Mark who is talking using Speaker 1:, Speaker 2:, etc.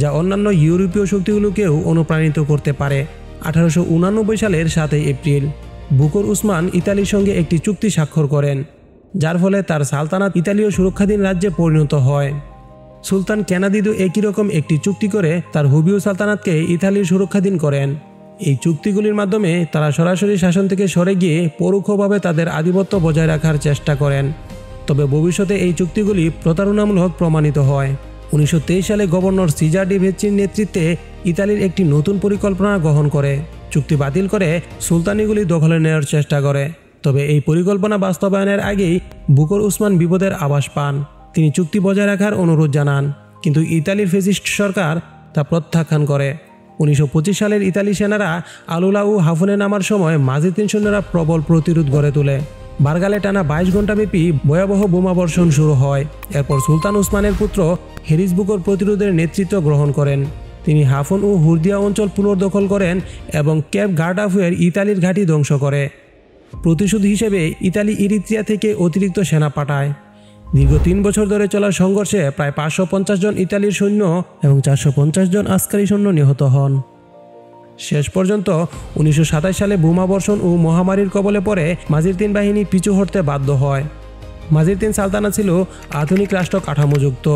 Speaker 1: যা অন্যান্য ইউরোপীয় শক্তিগুলোকেও অনুপ্রাণিত করতে পারে। 1889 সালের 7 এপ্রিল বুকর উসমান ইতালির সঙ্গে একটি চুক্তি স্বাক্ষর করেন, যার ফলে তার সালতানাত ইতালীয় সুরক্ষাধীন রাজ্যে পরিণত হয়। সুলতান কেনাদিদও একই রকম একটি চুক্তি করে তার হুবিউ সালতানাতকে ইতালির সুরক্ষাধীন করেন। এই চুক্তিগুলির মাধ্যমে তারা সরাসরি শাসন থেকে সরে গিয়ে পরোক্ষভাবে তাদের আধিপত্য বজায় রাখার চেষ্টা করেন। তবে ভবিষ্যতে এই চুক্তিগুলি প্রতারণামূলক প্রমাণিত হয়। 1923 সালে গভর্নর সিজার ডি ভেচ্চির নেতৃত্বে ইতালির একটি নতুন পরিকল্পনা গ্রহণ করে চুক্তি বাতিল করে সুলতানিগুলি দখলে নেওয়ার চেষ্টা করে। তবে এই পরিকল্পনা বাস্তবায়নের আগেই বুকর উসমান বিপদের আভাস পান। তিনি চুক্তি বজায় রাখার অনুরোধ জানান, কিন্তু ইতালির ফ্যাসিস্ট সরকার তা প্রত্যাখ্যান করে। 1925 সালের ইতালি সেনারা আলুলা ও হাফুনে নামার সময় মাজিদিন সৈন্যরা প্রবল প্রতিরোধ গড়ে তোলে। বার্গালে টানা 22 ঘণ্টাব্যাপী ভয়াবহ বোমাবর্ষণ শুরু হয়। এরপর সুলতান উসমানের পুত্র হেরিস বুকর প্রতিরোধের নেতৃত্ব গ্রহণ করেন। তিনি হাফুন ও হুরদিয়া অঞ্চল পুনর্দখল করেন এবং ক্যাপ গার্ডাফুয়ের ইতালির ঘাঁটি ধ্বংস করে। প্রতিশোধ হিসেবে ইতালি ইরিত্রিয়া থেকে অতিরিক্ত সেনা পাঠায়। দীর্ঘ 3 বছর ধরে চলা সংঘর্ষে প্রায় 550 জন ইতালির সৈন্য এবং 450 জন আসকারি সৈন্য নিহত হন। শেষ পর্যন্ত 1927 সালে বোমাবর্ষণ ও মহামারীর কবলে পড়ে মাজিদিন বাহিনী পিছু হটতে বাধ্য হয়। মাজিদিন সালতানাত ছিল আধুনিক রাষ্ট্র কাঠামোযুক্ত।